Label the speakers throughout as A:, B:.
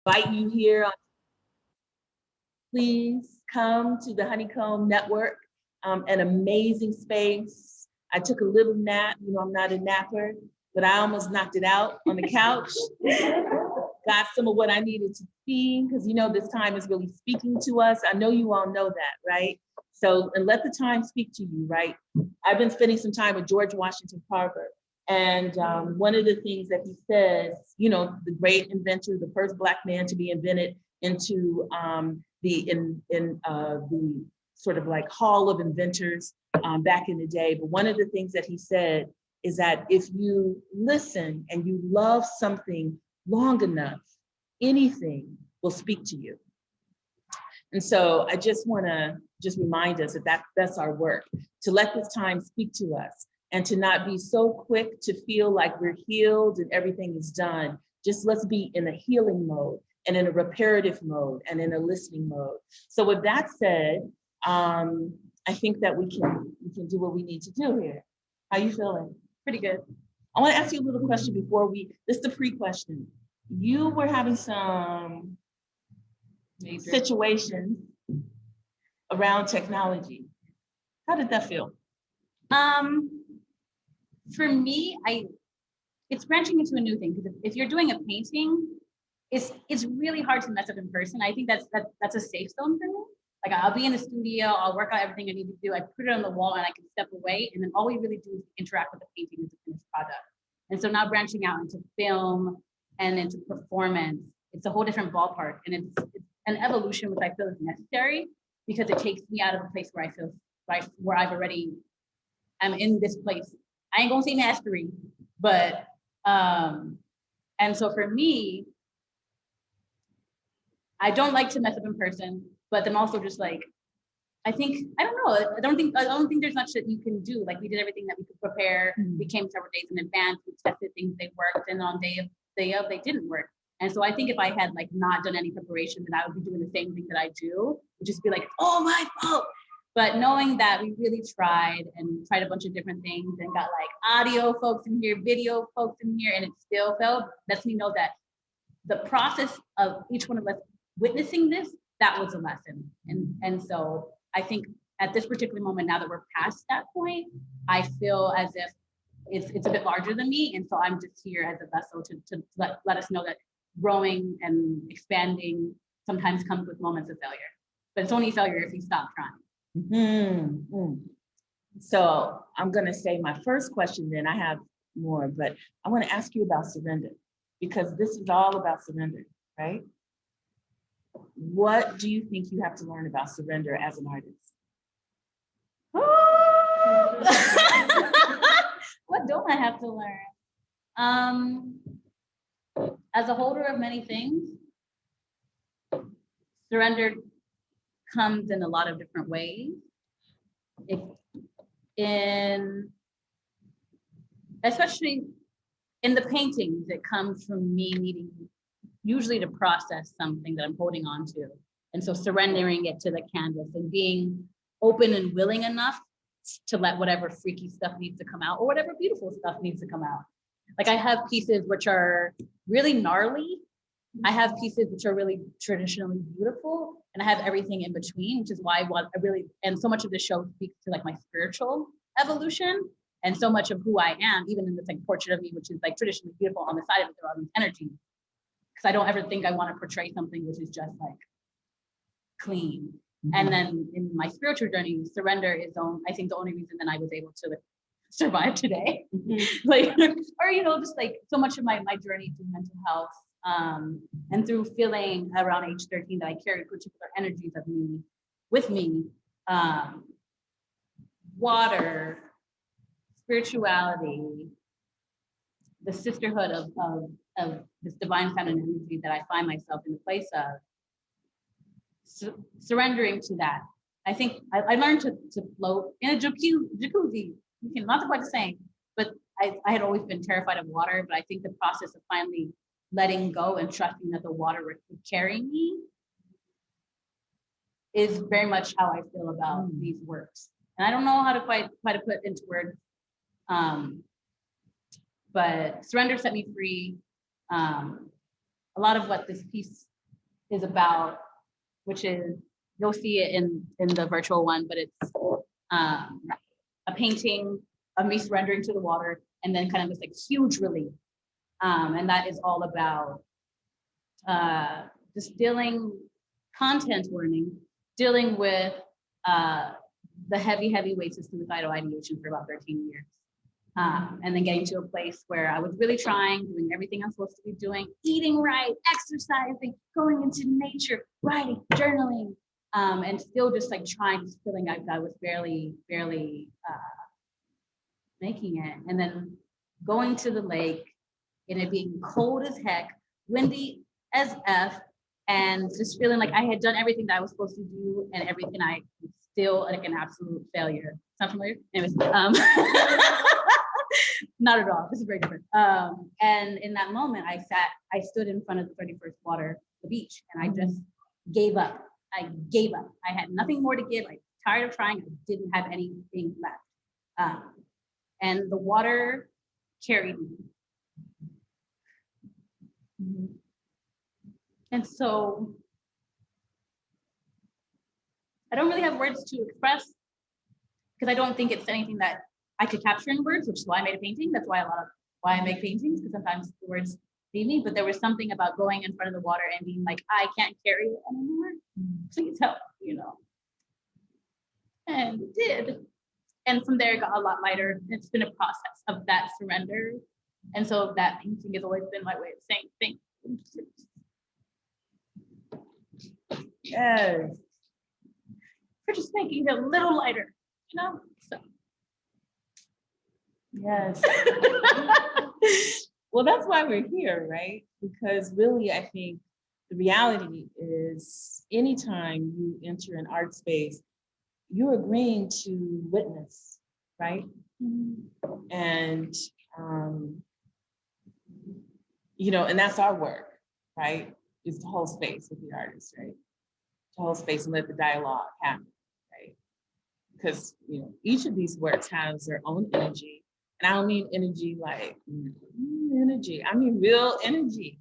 A: invite you here. Please come to the Honeycomb Network, an amazing space. I took a little nap, you know, I'm not a napper, but I almost knocked it out on the couch. Got some of what I needed to see, because you know this time is really speaking to us. I know you all know that, right? So, and let the time speak to you, right? I've been spending some time with George Washington Carver, and one of the things that he says, you know, the great inventor, the first Black man to be invented into the sort of like Hall of Inventors back in the day. But one of the things that he said is that if you listen and you love something long enough, anything will speak to you. And so I just want to remind us that that's our work, to let this time speak to us and to not be so quick to feel like we're healed and everything is done. Just let's be in a healing mode and in a reparative mode and in a listening mode. So with that said, I think that we can do what we need to do here. How you feeling? Pretty good. I want to ask you a little question before this is the pre-question. You were having some situations around technology. How did that feel?
B: For me, it's branching into a new thing, because if you're doing a painting, it's really hard to mess up in person. I think that's a safe zone for me. Like, I'll be in the studio, I'll work out everything I need to do, I put it on the wall and I can step away, and then all we really do is interact with the painting as a finished product. And so now branching out into film and into performance, it's a whole different ballpark, and it's an evolution which I feel is necessary, because it takes me out of a place where I feel where I've already am in this place. I ain't gonna say mastery, but and so for me, I don't like to mess up in person, but then also just like, I don't think there's much that you can do. Like, we did everything that we could prepare. We came several days in advance, we tested things, they worked, and on day of they didn't work. And so I think if I had like not done any preparation, then I would be doing the same thing that I do, would just be like, oh, my fault. But knowing that we really tried a bunch of different things and got like audio folks in here, video folks in here, and it still failed, lets me know that the process of each one of us witnessing this, that was a lesson. And so I think at this particular moment, now that we're past that point, I feel as if it's a bit larger than me. And so I'm just here as a vessel to let us know that growing and expanding sometimes comes with moments of failure. But it's only failure if you stop trying.
A: Mm-hmm. So I'm going to say my first question, then I have more, but I want to ask you about surrender, because this is all about surrender, right? What do you think you have to learn about surrender as an artist?
B: What don't I have to learn? As a holder of many things, surrender comes in a lot of different ways. Especially in the paintings, it comes from me needing usually to process something that I'm holding on to. And so surrendering it to the canvas and being open and willing enough to let whatever freaky stuff needs to come out, or whatever beautiful stuff needs to come out. Like, I have pieces which are really gnarly. I have pieces which are really traditionally beautiful, and I have everything in between, which is why and so much of the show speaks to like my spiritual evolution, and so much of who I am, even in this like portrait of me, which is like traditionally beautiful, on the side of it, there are these energies. Because I don't ever think I want to portray something which is just like clean. Mm-hmm. And then in my spiritual journey, surrender is I think the only reason that I was able to survive today. Mm-hmm. Like, or, you know, just like so much of my journey through mental health, and through feeling around age 13 that I carried particular energies of me with me, water, spirituality, the sisterhood of this divine feminine energy that I find myself in the place of, surrendering to that. I think I learned to float in a jacuzzi. Not quite the same, but I had always been terrified of water, but I think the process of finally letting go and trusting that the water would carry me is very much how I feel about these works. And I don't know how to quite to put into words, but surrender set me free. A lot of what this piece is about, which is, you'll see it in the virtual one, but it's a painting of me surrendering to the water, and then kind of this like huge relief. And that is all about distilling content warning, dealing with the heavy weights of suicidal ideation for about 13 years. And then getting to a place where I was really trying, doing everything I'm supposed to be doing, eating right, exercising, going into nature, writing, journaling, and still just like trying, just feeling like I was barely making it. And then going to the lake and it being cold as heck, windy as F, and just feeling like I had done everything that I was supposed to do and everything. I was still like an absolute failure. Sound familiar? Anyways, not at all. This is very different. And in that moment, I stood in front of the 31st water, the beach, and I just gave up. I gave up. I had nothing more to give. I was tired of trying. I didn't have anything left. And the water carried me. And so I don't really have words to express because I don't think it's anything that I could capture in words, which is why I made a painting. That's why I make paintings, because sometimes the words leave me, but there was something about going in front of the water and being like, I can't carry it anymore. Please help, And it did. And from there, it got a lot lighter. It's been a process of that surrender. And so that painting has always been my way of saying thank you.
A: Yes.
B: For just making it a little lighter, So.
A: Yes. Well, that's why we're here, right? Because really, I think the reality is anytime you enter an art space, you're agreeing to witness, right? And, and that's our work, right? Is the whole space with the artist, right? The whole space and let the dialogue happen, right? Because, each of these works has their own energy. And I don't mean energy like energy. I mean real energy,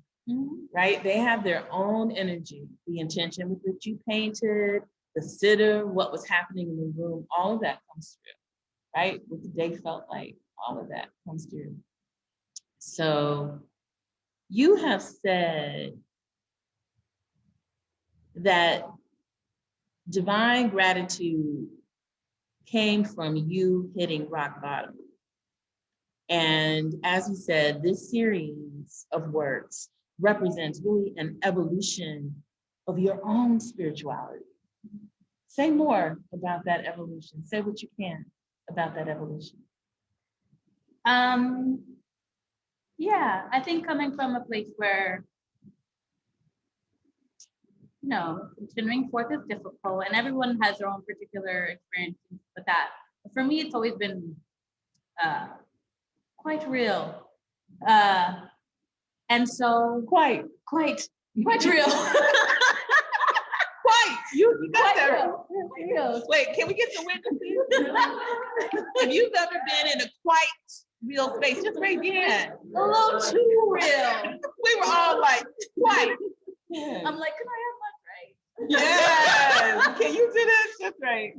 A: right? They have their own energy. The intention with which you painted, the sitter, what was happening in the room, all of that comes through, right? What the day felt like, all of that comes through. So you have said that divine gratitude came from you hitting rock bottom. And as you said, this series of works represents really an evolution of your own spirituality. Say more about that evolution. Say what you can about that evolution.
B: Yeah, I think coming from a place where, continuing forth is difficult and everyone has their own particular experiences with that. But for me, it's always been quite real. And so quite real.
A: Quite, you got that.
B: Real.
A: Wait, can we get the witnesses? If you've ever been in a quite real space, just raise your hand.
B: A little too real.
A: We were all like, quite.
B: Yeah. I'm like, can I have my right?
A: Yes. Can you do this? That's right.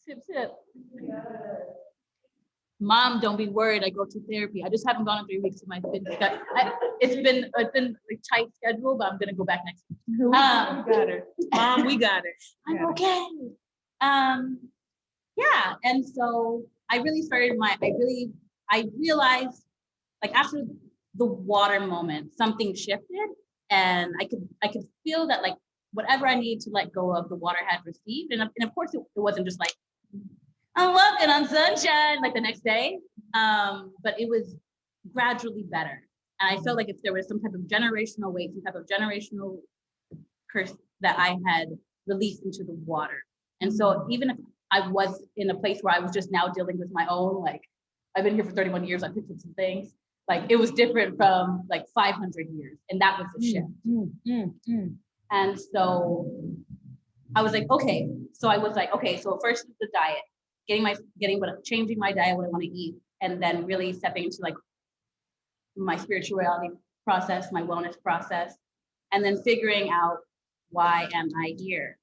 B: Sip. Mom, don't be worried. I go to therapy. I just haven't gone in 3 weeks. It's been a tight schedule, but I'm gonna go back next week.
A: We got her. Mom, we got it.
B: I'm okay. Yeah. And so I really started I realized like after the water moment, something shifted and I could feel that like whatever I needed to let go of, the water had received. And of course it wasn't just like, I'm walking on sunshine like the next day. But it was gradually better. And I felt like if there was some type of generational weight, some type of generational curse that I had released into the water. And so even if I was in a place where I was just now dealing with my own, like I've been here for 31 years, I picked up some things, like it was different from like 500 years. And that was the shift. And so I was like, okay. So I was like, okay, so first is the diet, changing my diet, what I want to eat, and then really stepping into like my spirituality process, my wellness process. and then figuring out why am I here.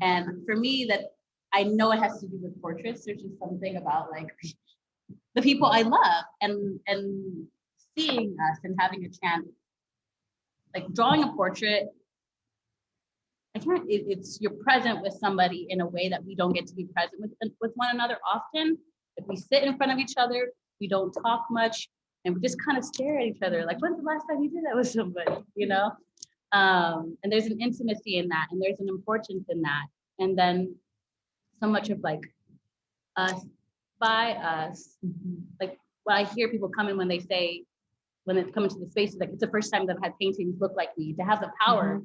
B: And for me, that I know it has to do with portraits. There's just something about like the people I love and seeing us and having a chance, like drawing a portrait. It's you're present with somebody in a way that we don't get to be present with one another often. If we sit in front of each other, we don't talk much, and we just kind of stare at each other. Like, when's the last time you did that with somebody, you know? And there's an intimacy in that, and there's an importance in that. And then so much of like us by us, like when I hear people come in when they say, when they come into the spaces, like it's the first time that I've had paintings look like me, to have the power,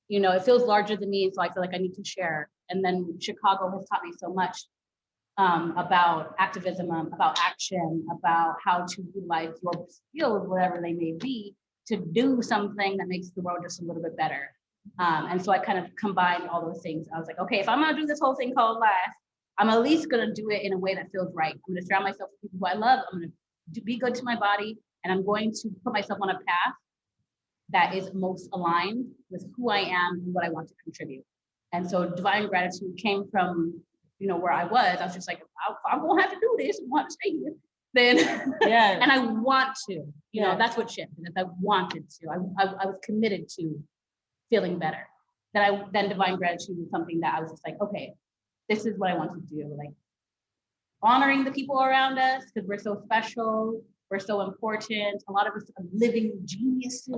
B: you know, it feels larger than me. And so I feel like I need to share. And then Chicago has taught me so much about activism, about action, about how to utilize your skills, whatever they may be, to do something that makes the world just a little bit better. And so I kind of combined all those things. I was like, okay, if I'm gonna do this whole thing called life, I'm at least gonna do it in a way that feels right. I'm gonna surround myself with people who I love. I'm gonna be good to my body, and I'm going to put myself on a path that is most aligned with who I am and what I want to contribute. And so divine gratitude came from, you know, where I was just like, I'm gonna have to do this and want to stay here. Then, yeah. And I want to, you know, that's what shifted. I wanted to, I was committed to feeling better. Then divine gratitude was something that I was just like, okay, this is what I want to do. Like honoring the people around us, because we're so special, we're so important. A lot of us are living geniuses.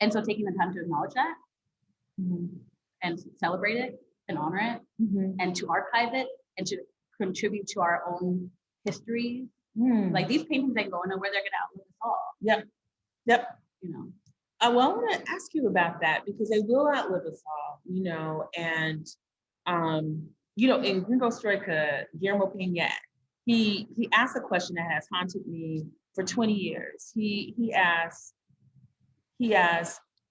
B: And so taking the time to acknowledge that and celebrate it and honor it and to archive it and to contribute to our own history. Like these paintings ain't going nowhere, they're gonna outlive us all.
A: Yep.
B: You know.
A: Well, I want to ask you about that because they will outlive us all, you know, and you know, in Gringo Stoica, Guillermo Pena, he asked a question that has haunted me for 20 years. He asked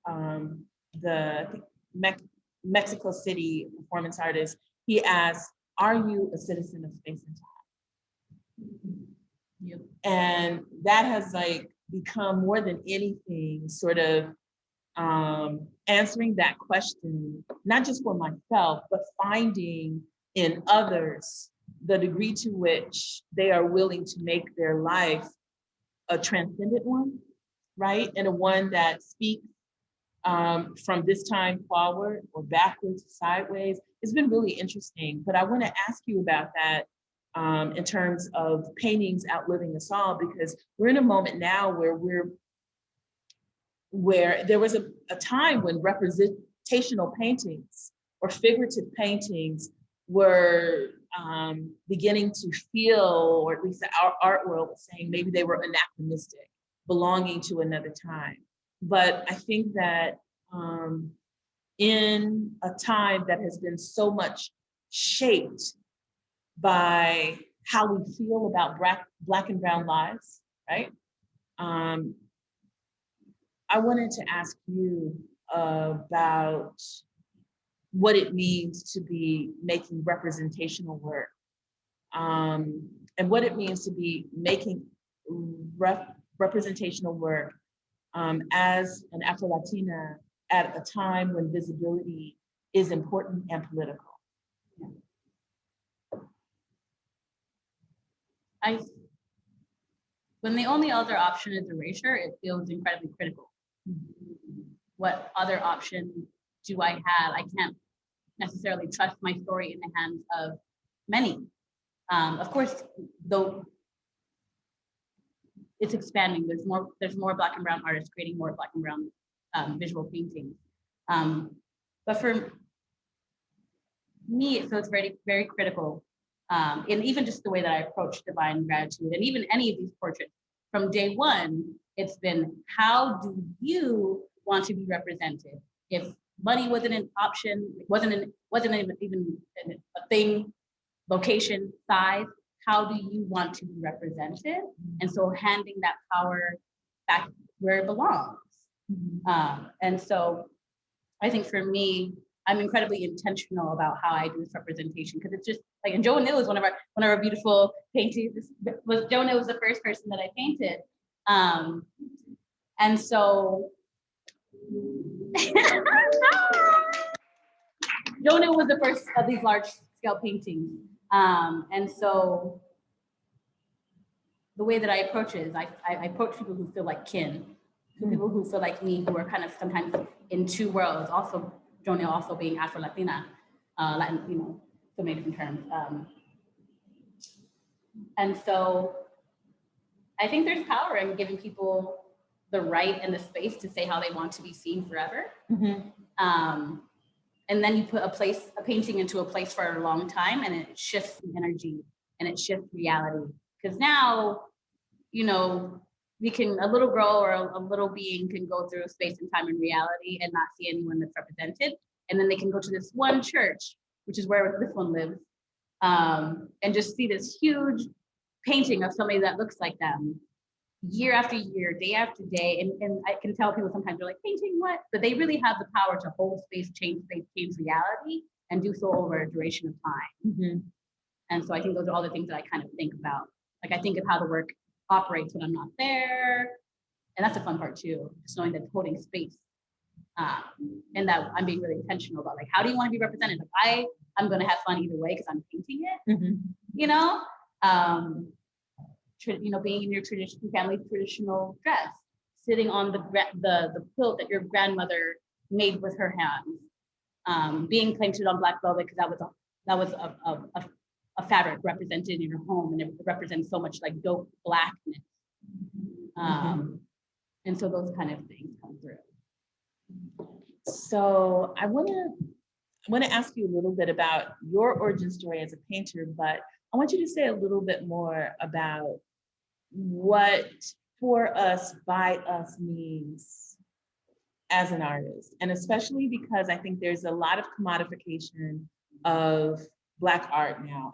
A: the Mexico City performance artist, he asked, are you a citizen of space and time?
B: Yep.
A: And that has like become more than anything sort of answering that question, not just for myself, but finding in others the degree to which they are willing to make their life a transcendent one, right? And a one that speaks from this time forward or backwards, sideways. It's been really interesting, but I want to ask you about that in terms of paintings outliving us all, because we're in a moment now where there was a time when representational paintings or figurative paintings were beginning to feel, or at least our art world was saying maybe they were anachronistic, belonging to another time. But I think that in a time that has been so much shaped by how we feel about Black and brown lives, right? I wanted to ask you about what it means to be making representational work, and what it means to be making representational work as an Afro-Latina at a time when visibility is important and political.
B: When the only other option is erasure, it feels incredibly critical. What other option do I have? I can't necessarily trust my story in the hands of many. Of course, though it's expanding, there's more Black and brown artists creating more Black and brown visual paintings. But for me, it feels very, very critical. And even just the way that I approach divine gratitude, and even any of these portraits, from day one, it's been, how do you want to be represented? If money wasn't an option, wasn't even a thing, location, size, how do you want to be represented? And so handing that power back where it belongs. And so I think for me, I'm incredibly intentional about how I do this representation, because it's just like, and Joe Neal is one of our beautiful paintings. Joe Neal was the first person that I painted. And so Jonah was the first of these large scale paintings. And so the way that I approach it is I approach people who feel like kin, people who feel like me, who are kind of sometimes in two worlds, also Jonah also being Afro-Latina, Latin, you know, so many different terms. And so I think there's power in giving people the right and the space to say how they want to be seen forever. And then you put a painting into a place for a long time, and it shifts the energy and it shifts reality. Because now, you know, a little girl or a little being can go through space and time and reality and not see anyone that's represented. And then they can go to this one church, which is where this one lives, and just see this huge painting of somebody that looks like them year after year, day after day. And I can tell people sometimes they're like, painting what? But they really have the power to hold space, change reality, and do so over a duration of time. And so I think those are all the things that I kind of think about. Like I think of how the work operates when I'm not there. And that's a fun part too, just knowing that holding space. And that I'm being really intentional about like, how do you want to be represented? Like I'm going to have fun either way because I'm painting it, you know? You know, being in your family traditional dress, sitting on the quilt that your grandmother made with her hands, being painted on black velvet because that was a fabric represented in your home, and it represents so much like dope blackness. And so those kind of things come through.
A: So I want to ask you a little bit about your origin story as a painter, but I want you to say a little bit more about what for us, by us means as an artist. And especially because I think there's a lot of commodification of Black art now.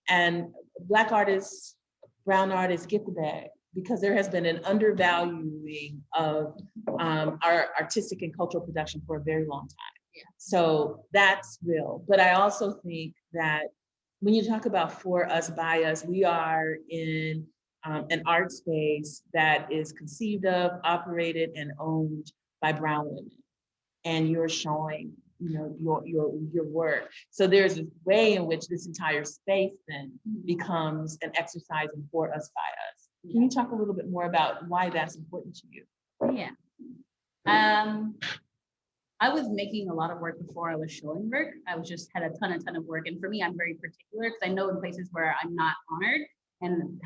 A: And Black artists, brown artists get the bag because there has been an undervaluing of our artistic and cultural production for a very long time. So that's real. But I also think that when you talk about for us, by us, we are in an art space that is conceived of, operated, and owned by brown women. And you're showing, you know, your work. So there's a way in which this entire space then becomes an exercise in for us, by us. Can you talk a little bit more about why that's important to you?
B: Yeah. I was making a lot of work before I was showing work. I was just had a ton of work. And for me, I'm very particular because I know in places where I'm not honored, and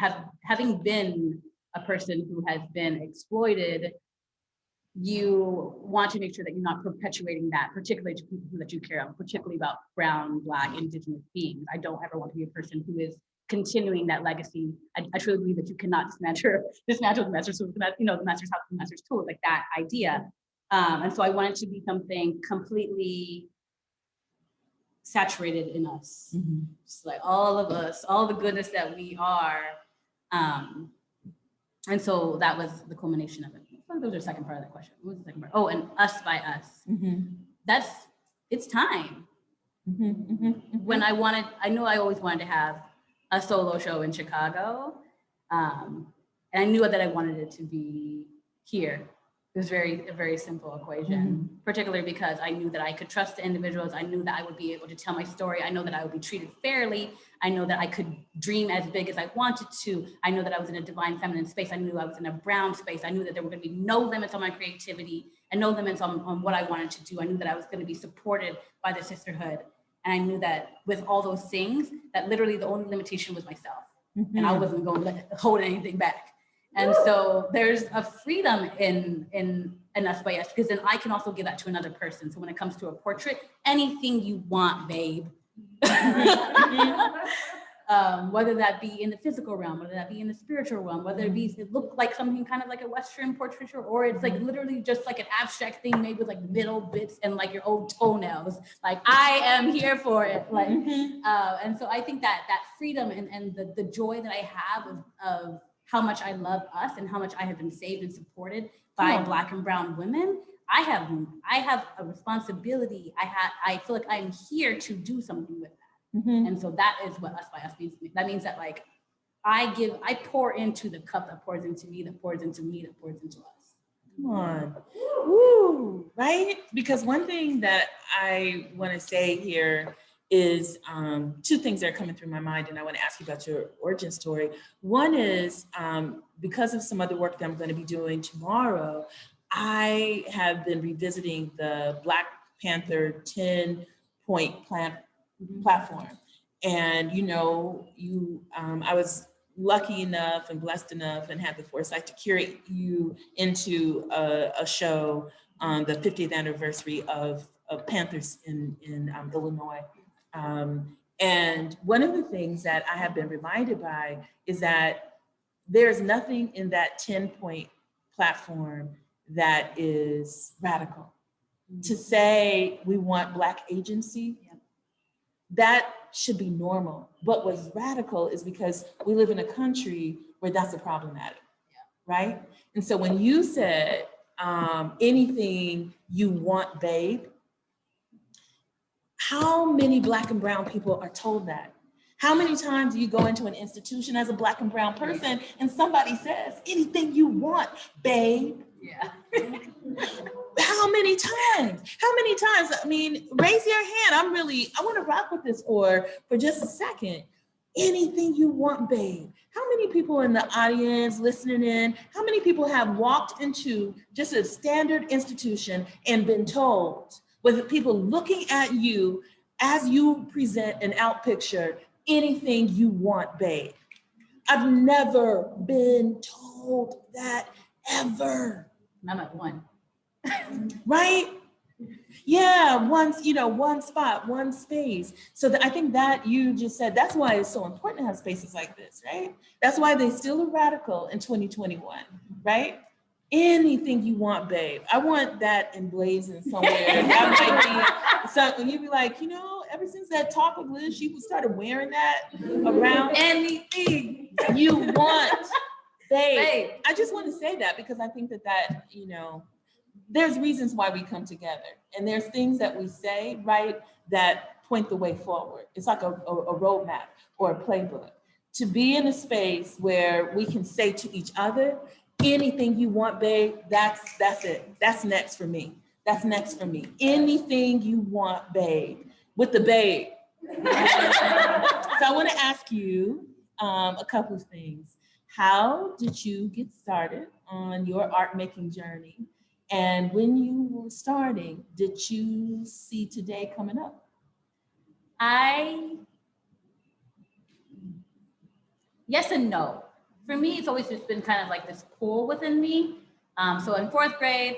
B: having been a person who has been exploited, you want to make sure that you're not perpetuating that, particularly to people that you care about, particularly about brown, Black, Indigenous beings. I don't ever want to be a person who is continuing that legacy. I truly believe that you cannot dismantle the master's tools, you know, the master's house, the master's tools, like that idea. And so I want it to be something completely saturated in us, just like all of us, all the goodness that we are. And so that was the culmination of it. That was the second part of that question. What was the second part? Oh, and us by us. It's time. When I knew I always wanted to have a solo show in Chicago. And I knew that I wanted it to be here. It was a very simple equation, particularly because I knew that I could trust the individuals. I knew that I would be able to tell my story. I know that I would be treated fairly. I know that I could dream as big as I wanted to. I know that I was in a divine feminine space. I knew I was in a brown space. I knew that there were going to be no limits on my creativity and no limits on what I wanted to do. I knew that I was going to be supported by the sisterhood. And I knew that with all those things, that literally the only limitation was myself. And I wasn't going to hold anything back. And so there's a freedom in us by us, because then I can also give that to another person. So when it comes to a portrait, anything you want, babe. Whether that be in the physical realm, whether that be in the spiritual realm, whether it look like something kind of like a Western portraiture, or it's like literally just like an abstract thing made with like middle bits and like your old toenails. Like, I am here for it. Like, and so I think that freedom and the joy that I have of how much I love us and how much I have been saved and supported by Black and brown women. I have a responsibility. I feel like I'm here to do something with that. And so that is what us by us means to me. That means that, like, I pour into the cup that pours into me, that pours into me, that pours into us.
A: Come on. Woo, right? Because one thing that I want to say here is two things that are coming through my mind, and I want to ask you about your origin story. One is because of some other work that I'm going to be doing tomorrow, I have been revisiting the Black Panther 10-point platform. And I was lucky enough and blessed enough and had the foresight to curate you into a show on the 50th anniversary of Panthers in Illinois. And one of the things that I have been reminded by is that there's nothing in that 10-point platform that is radical. To say we want Black agency, that should be normal. But what's radical is because we live in a country where that's a problematic, right? And so when you said anything you want, babe, how many Black and brown people are told that? How many times do you go into an institution as a Black and brown person and somebody says, anything you want, babe?
B: Yeah.
A: How many times? How many times? I mean, raise your hand. I want to rock with this for just a second. Anything you want, babe. How many people in the audience listening in, how many people have walked into just a standard institution and been told, with people looking at you as you present an out picture, anything you want, babe? I've never been told that ever.
B: I'm at one.
A: Right? Yeah, one spot, one space. So I think that you just said, that's why it's so important to have spaces like this, right? That's why they still are radical in 2021, right? Anything you want, babe. I want that emblazoned somewhere. That might be something you'd be like, ever since that talk with Liz, she started wearing that around. Anything you want, babe. I just want to say that because I think that there's reasons why we come together, and there's things that we say, right, that point the way forward. It's like a roadmap or a playbook. To be in a space where we can say to each other, anything you want, babe, that's it. That's next for me. That's next for me. Anything you want, babe, with the babe. So I want to ask you a couple of things. How did you get started on your art making journey? And when you were starting, did you see today coming up?
B: Yes and no. For me, it's always just been kind of like this pull within me. So in 4th grade,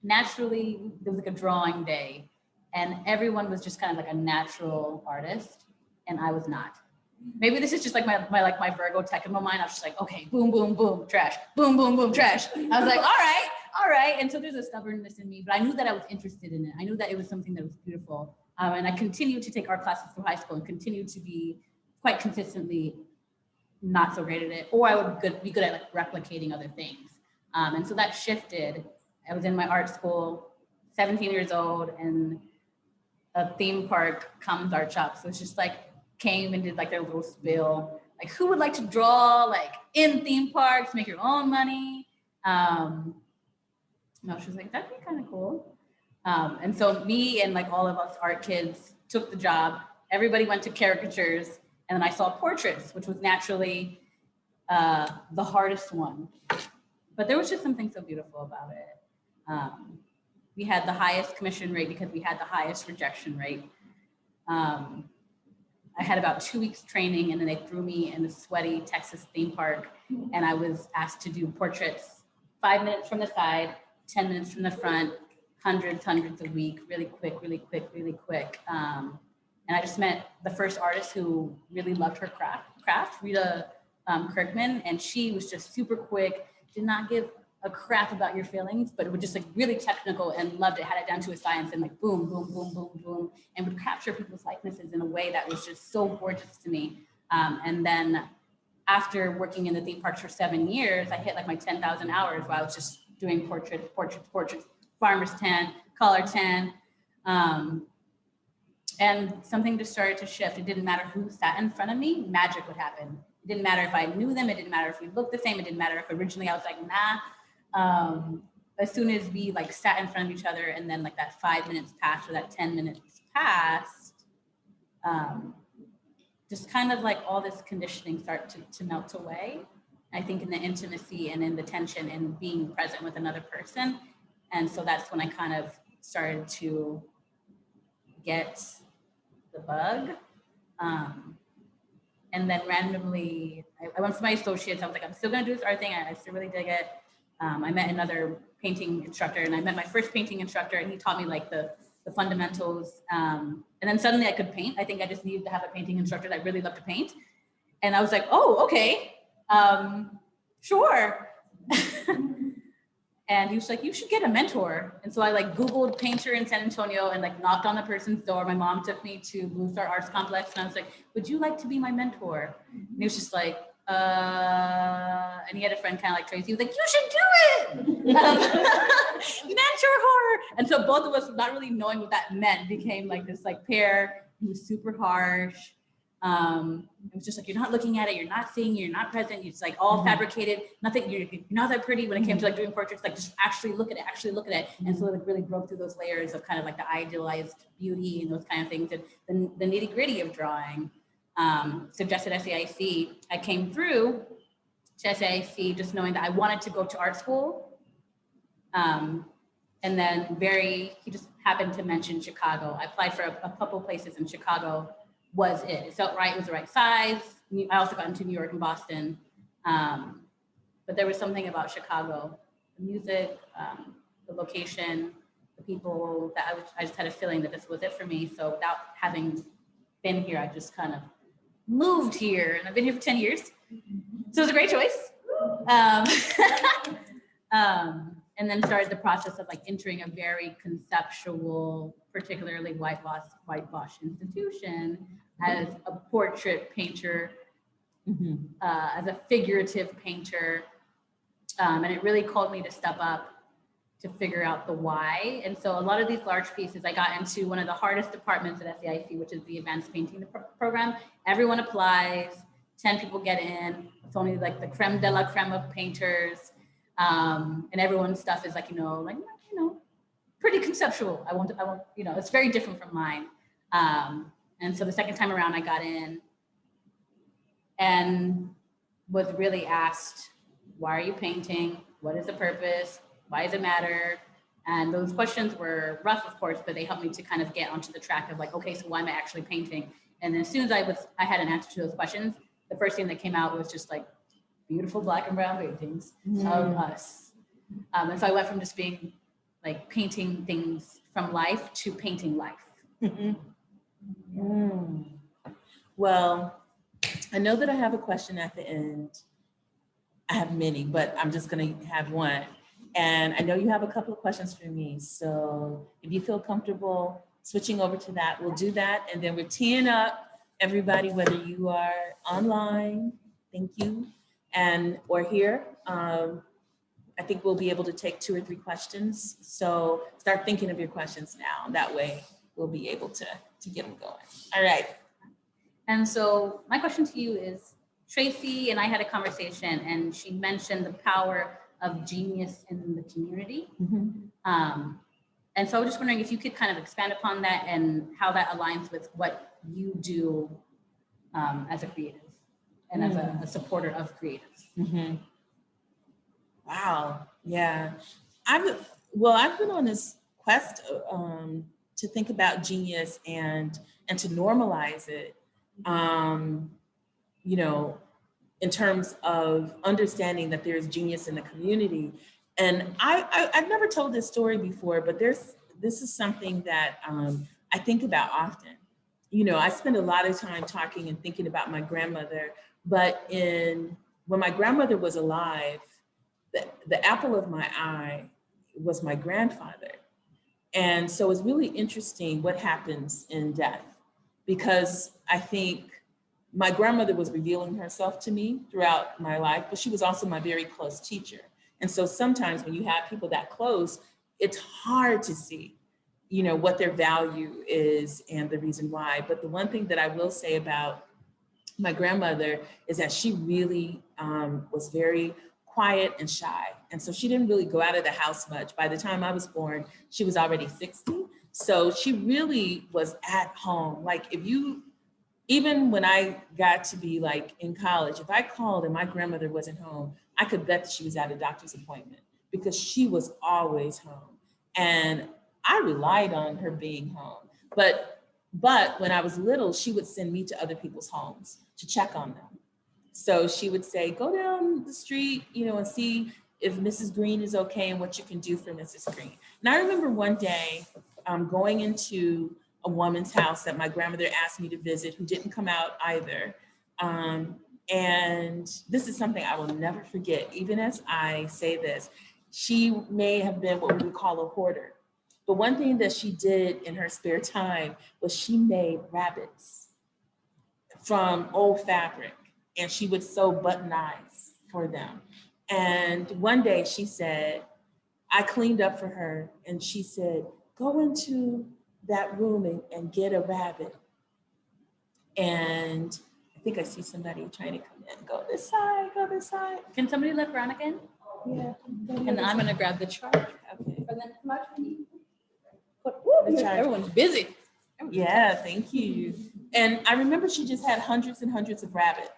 B: naturally, there was like a drawing day, and everyone was just kind of like a natural artist, and I was not. Maybe this is just like my Virgo technical mind. I was just like, okay, boom, boom, boom, trash, boom, boom, boom, trash. I was like, all right. And so there's a stubbornness in me, but I knew that I was interested in it. I knew that it was something that was beautiful. And I continued to take art classes through high school and continued to be quite consistently not so great at it, or I would be good at like replicating other things. And so that shifted. I was in my art school, 17 years old, and a theme park commons art shop. So it's just like came and did like their little spill. Like, who would like to draw like in theme parks, make your own money? No, she was like, that'd be kind of cool. And so me and like all of us art kids took the job. Everybody went to caricatures, and then I saw portraits, which was naturally the hardest one. But there was just something so beautiful about it. We had the highest commission rate because we had the highest rejection rate. I had about 2 weeks training, and then they threw me in a sweaty Texas theme park, and I was asked to do portraits 5 minutes from the side, 10 minutes from the front, hundreds a week, really quick. And I just met the first artist who really loved her craft, Rita Kirkman, and she was just super quick, did not give a crap about your feelings, but it was just like really technical and loved it, had it down to a science, and like boom, boom, boom, boom, boom, and would capture people's likenesses in a way that was just so gorgeous to me. And then after working in the theme parks for 7 years, I hit like my 10,000 hours while I was just doing portraits, farmer's tan, color tan. And something just started to shift. It didn't matter who sat in front of me, magic would happen. It didn't matter if I knew them. It didn't matter if we looked the same. It didn't matter if originally I was like, nah. As soon as we like sat in front of each other and then like that 5 minutes passed or that 10 minutes passed, just kind of like all this conditioning started to melt away. I think in the intimacy and in the tension and being present with another person. And so that's when I kind of started to get the bug. And then randomly, I went for my associates. I was like, I'm still gonna do this art thing. I still really dig it. I met another painting instructor, and I met my first painting instructor, and he taught me like the fundamentals. And then suddenly I could paint. I think I just needed to have a painting instructor that really loved to paint. And I was like, oh, okay, sure. And he was like, you should get a mentor. And so I like Googled painter in San Antonio and like knocked on the person's door. My mom took me to Blue Star Arts Complex, and I was like, would you like to be my mentor? And he was just like, and he had a friend kind of like Tracy. He was like, you should do it. Mentor her. And so both of us, not really knowing what that meant, became like this like pair. He was super harsh. It was just like, you're not looking at it, you're not seeing, you're not present, it's like all fabricated, nothing, you're not that pretty. When it came to like doing portraits, like just actually look at it. And so it like really broke through those layers of kind of like the idealized beauty and those kind of things, and the nitty gritty of drawing. Suggested SAIC. I came through to SAIC just knowing that I wanted to go to art school. And then he just happened to mention Chicago. I applied for a couple places in Chicago. Was it? It felt right. It was the right size. I also got into New York and Boston. But there was something about Chicago, the music, the location, the people, that I just had a feeling that this was it for me. So without having been here, I just kind of moved here, and I've been here for 10 years. So it was a great choice. And then started the process of like entering a very conceptual, particularly whitewash institution as a portrait painter, as a figurative painter. And it really called me to step up to figure out the why. And so a lot of these large pieces, I got into one of the hardest departments at SAIC, which is the advanced painting program. Everyone applies, 10 people get in. It's only like the creme de la creme of painters. And everyone's stuff is like, pretty conceptual. I won't, it's very different from mine. And so the second time around I got in and was really asked, why are you painting? What is the purpose? Why does it matter? And those questions were rough, of course, but they helped me to kind of get onto the track of like, okay, so why am I actually painting? And then as soon as I had an answer to those questions, the first thing that came out was just like beautiful black and brown paintings of us. And so I went from just being like painting things from life to painting life.
A: Well, I know that I have a question at the end. I have many, but I'm just going to have one. And I know you have a couple of questions for me. So if you feel comfortable switching over to that, we'll do that. And then we're teeing up everybody, whether you are online, thank you, or here. I think we'll be able to take 2 or 3 questions. So start thinking of your questions now. That way we'll be able to get them going. All right.
B: And so my question to you is, Tracy and I had a conversation and she mentioned the power of genius in the community. And so I was just wondering if you could kind of expand upon that and how that aligns with what you do as a creative and as a supporter of creatives.
A: Wow. Yeah. I've been on this quest to think about genius and to normalize it, in terms of understanding that there's genius in the community. And I've never told this story before, but this is something that I think about often. I spend a lot of time talking and thinking about my grandmother, but when my grandmother was alive, the apple of my eye was my grandfather. And so it's really interesting what happens in death, because I think my grandmother was revealing herself to me throughout my life, but she was also my very close teacher. And so sometimes when you have people that close, it's hard to see, what their value is and the reason why. But the one thing that I will say about my grandmother is that she really was very quiet and shy. And so she didn't really go out of the house much. By the time I was born, she was already 60. So she really was at home. Like even when I got to be like in college, if I called and my grandmother wasn't home, I could bet that she was at a doctor's appointment because she was always home. And I relied on her being home. But when I was little, she would send me to other people's homes to check on them. So she would say, go down the street, and see if Mrs. Green is okay and what you can do for Mrs. Green. And I remember one day going into a woman's house that my grandmother asked me to visit, who didn't come out either. And this is something I will never forget, even as I say this. She may have been what we would call a hoarder. But one thing that she did in her spare time was she made rabbits from old fabric, and she would sew button eyes for them. And one day she said, I cleaned up for her, and she said, go into that room and get a rabbit. And I think I see somebody trying to come in. Go this side, go this side.
B: Can somebody let Veronica in?
A: Yeah.
B: And then I'm gonna grab the chart.
A: Okay.
B: And then
A: The chart.
B: everyone's busy.
A: Yeah, thank you. And I remember she just had hundreds and hundreds of rabbits.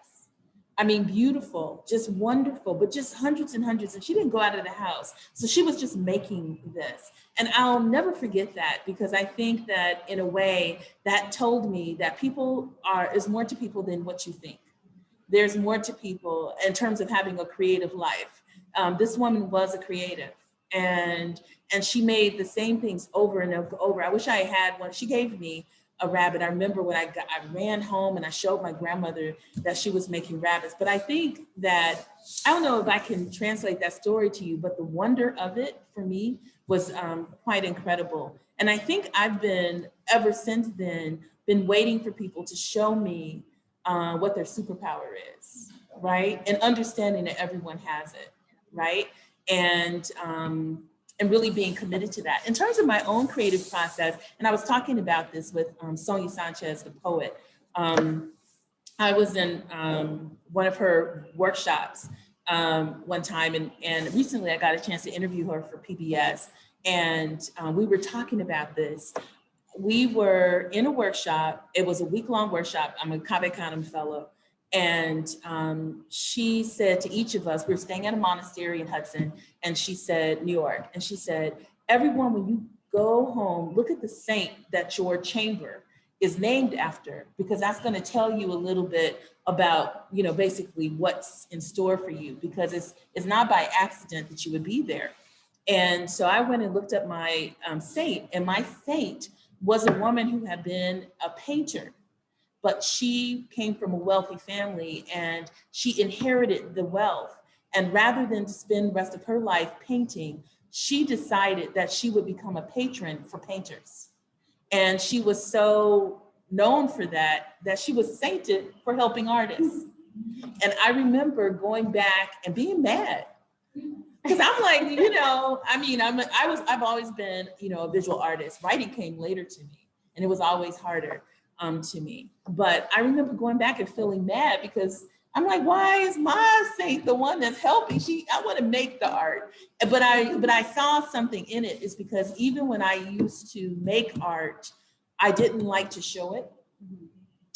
A: I mean, beautiful, just wonderful, but just hundreds and hundreds. And she didn't go out of the house. So she was just making this. And I'll never forget that, because I think that in a way that told me that is more to people than what you think. There's more to people in terms of having a creative life. This woman was a creative, and she made the same things over and over. I wish I had one. She gave me a rabbit. I remember when I ran home and I showed my grandmother that she was making rabbits. But I think that, I don't know if I can translate that story to you, but the wonder of it for me was quite incredible. And I think I've been, ever since then, been waiting for people to show me what their superpower is, right? And understanding that everyone has it, right? And really being committed to that. In terms of my own creative process, and I was talking about this with Sonia Sanchez, the poet. I was in one of her workshops one time, and recently I got a chance to interview her for PBS, and we were talking about this. We were in a workshop. It was a week-long workshop. I'm a Cave Canem fellow. And she said to each of us, we were staying at a monastery in Hudson, and she said, New York, and she said, everyone, when you go home, look at the saint that your chamber is named after, because that's going to tell you a little bit about, basically what's in store for you, because it's not by accident that you would be there. And so I went and looked up my saint, and my saint was a woman who had been a painter. But she came from a wealthy family, and she inherited the wealth. And rather than to spend the rest of her life painting, she decided that she would become a patron for painters. And she was so known for that she was sainted for helping artists. And I remember going back and being mad, because I'm like, I've always been, a visual artist. Writing came later to me, and it was always harder to me. But I remember going back and feeling mad, because I'm like, why is my saint the one that's helping? I want to make the art. But I saw something in it. Is because even when I used to make art, I didn't like to show it.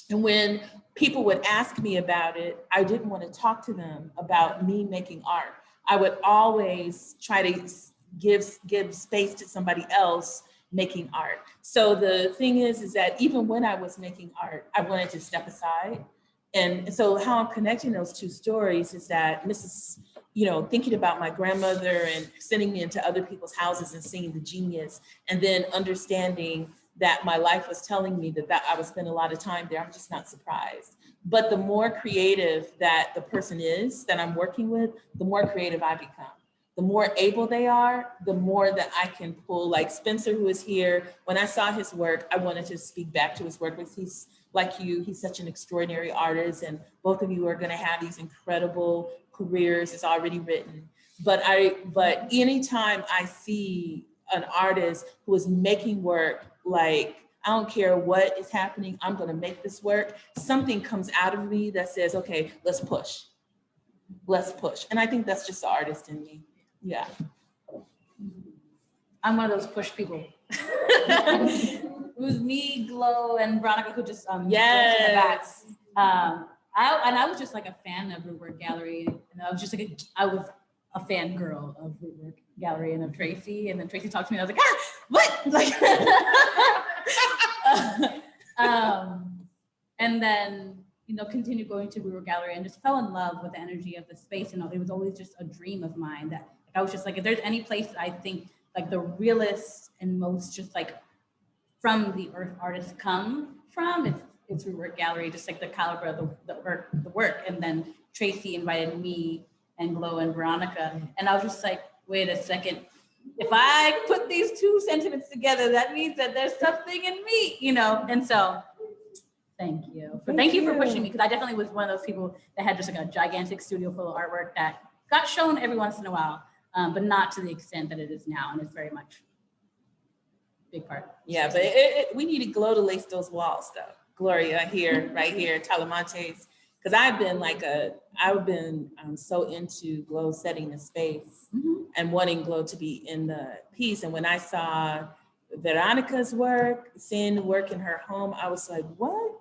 A: And when people would ask me about it, I didn't want to talk to them about me making art. I would always try to give space to somebody else making art. So the thing is that even when I was making art, I wanted to step aside. And so how I'm connecting those two stories is that thinking about my grandmother and sending me into other people's houses and seeing the genius, and then understanding that my life was telling me that I would spend a lot of time there. I'm just not surprised. But the more creative that the person is that I'm working with, the more creative I become. The more able they are, the more that I can pull. Like Spencer, who is here, when I saw his work, I wanted to speak back to his work, because he's like you, he's such an extraordinary artist, and both of you are going to have these incredible careers. It's already written. But anytime I see an artist who is making work, like, I don't care what is happening, I'm gonna make this work. Something comes out of me that says, okay, let's push. Let's push. And I think that's just the artist in me. Yeah.
B: I'm one of those push people. It was me, Glow, and Veronica who just
A: yes.
B: in the back. I was just like a fan of Rootwork Gallery, and I was just like I was a fan girl of Rootwork Gallery and of Tracie. And then Tracie talked to me, and I was like, what? Like, and then continued going to Rootwork Gallery and just fell in love with the energy of the space. And it was always just a dream of mine that I was just like, if there's any place that I think like the realest and most just like from the earth artists come from, it's Rootwork Gallery, just like the caliber of the work. And then Tracie invited me and Glow and Veronica, and I was just like, wait a second, if I put these two sentiments together, that means that there's something in me, And so thank you for pushing me, because I definitely was one of those people that had just like a gigantic studio full of artwork that got shown every once in a while, but not to the extent that it is now, and it's very much a big part.
A: Yeah, but we needed Glow to lace those walls, though. Gloria here, right here, Talamantes, because I've been so into Glow setting the space and wanting Glow to be in the piece. And when I saw Veronica's work, seeing work in her home, I was like, what?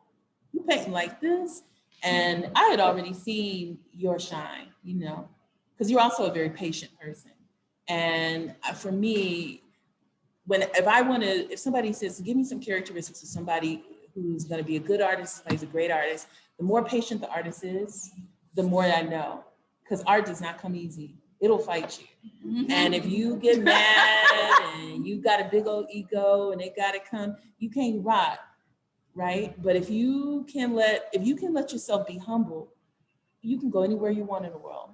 A: You painting like this? And I had already seen your shine, because you're also a very patient person. And for me, if somebody says, give me some characteristics of somebody who's going to be a good artist, somebody's a great artist, the more patient the artist is, the more I know, because art does not come easy. It'll fight you. And if you get mad and you got a big old ego and it got to come, you can't rock, right? But if you can let yourself be humble, you can go anywhere you want in the world.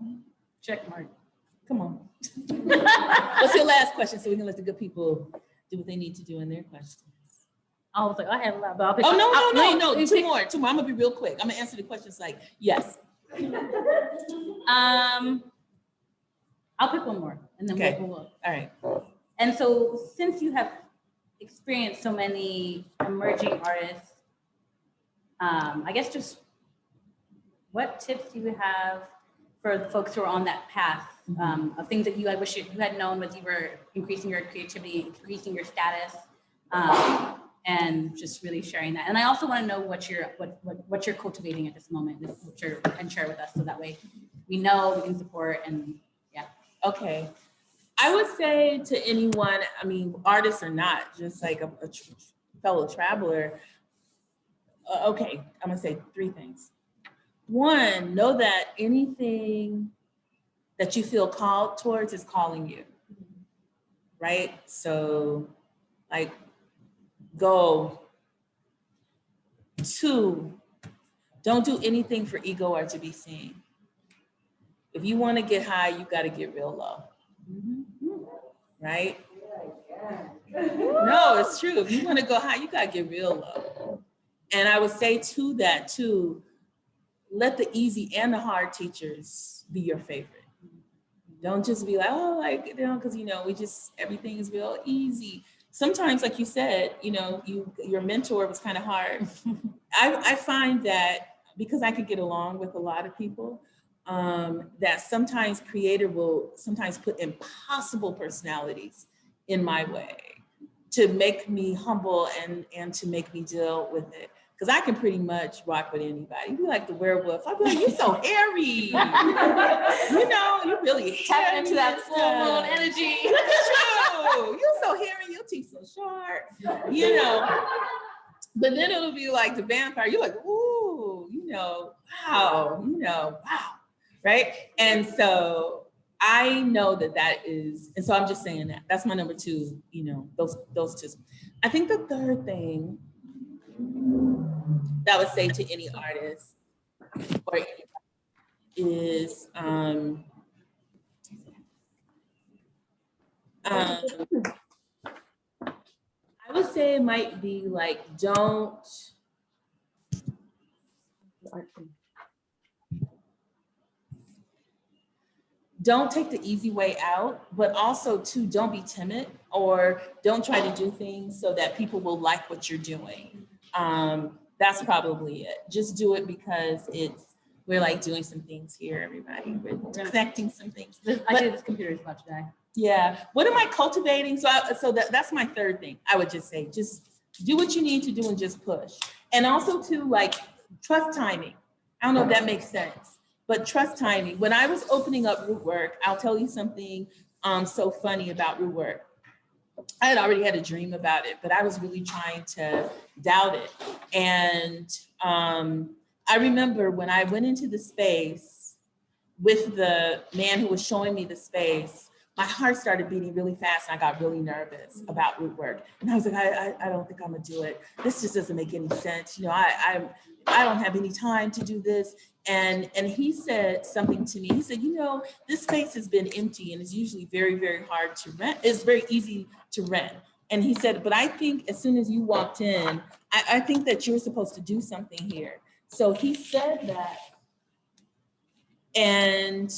B: Check mark.
A: Come on. What's your last question so we can let the good people do what they need to do in their questions?
B: I was like, I have a lot, but I'll pick
A: no. Two more. I'm gonna be real quick. I'm gonna answer the questions like, yes.
B: I'll pick one more and then
A: okay.
B: we'll move on.
A: All right.
B: And so since you have experienced so many emerging artists, I guess just what tips do you have for the folks who are on that path of things that I wish you had known as you were increasing your creativity, increasing your status, and just really sharing that. And I also want to know what you're cultivating at this moment, and share with us, so that way we know, we can support, and yeah.
A: Okay. I would say to anyone, artists or not, just like a fellow traveler. Okay, I'm gonna say three things. One, know that anything that you feel called towards is calling you, right? So like, go. Two, don't do anything for ego or to be seen. If you want to get high, you got to get real low, right? No, it's true. If you want to go high, you got to get real low. And I would say to that too, let the easy and the hard teachers be your favorite. Don't just be like, because, everything is real easy. Sometimes, like you said, your mentor was kind of hard. I find that because I could get along with a lot of people, that sometimes creator will sometimes put impossible personalities in my way to make me humble and to make me deal with it. Because I can pretty much rock with anybody. You be like the werewolf. I'll be like, you're so hairy. You really
B: tapping into that full moon energy.
A: True. You're so hairy, your teeth so sharp. But then it'll be like the vampire. You're like, ooh, wow, wow. Right? And so I know that is, and so I'm just saying that's my number two, those two. I think the third thing that I would say to any artist or anybody is I would say it might be like, don't don't take the easy way out, but also too, don't be timid or don't try to do things so that people will like what you're doing. That's probably it. Just do it because we're like doing some things here, everybody. We're connecting some things.
B: I did this computer as much today.
A: Yeah. What am I cultivating? So that's my third thing. I would just say, just do what you need to do and just push. And also to like trust timing. I don't know if that makes sense, but trust timing. When I was opening up Root Work, I'll tell you something so funny about Root Work. I had already had a dream about it, but I was really trying to doubt it. And I remember when I went into the space with the man who was showing me the space, my heart started beating really fast and I got really nervous about Root Work. And I was like, I don't think I'm gonna do it. This just doesn't make any sense. You know, I don't have any time to do this. And he said something to me. He said, you know, this space has been empty and it's usually very, very hard to rent. It's very easy to rent. And he said, but I think as soon as you walked in, I think that you're supposed to do something here. So he said that. And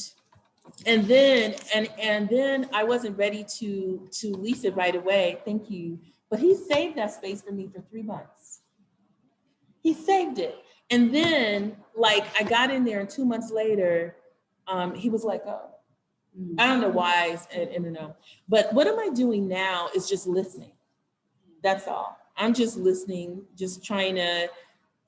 A: then I wasn't ready to lease it right away. Thank you. But he saved that space for me for 3 months. He saved it. And then like I got in there and 2 months later, he was like, oh, I don't know why, I don't know. But what am I doing now is just listening. That's all. I'm just listening, just trying to,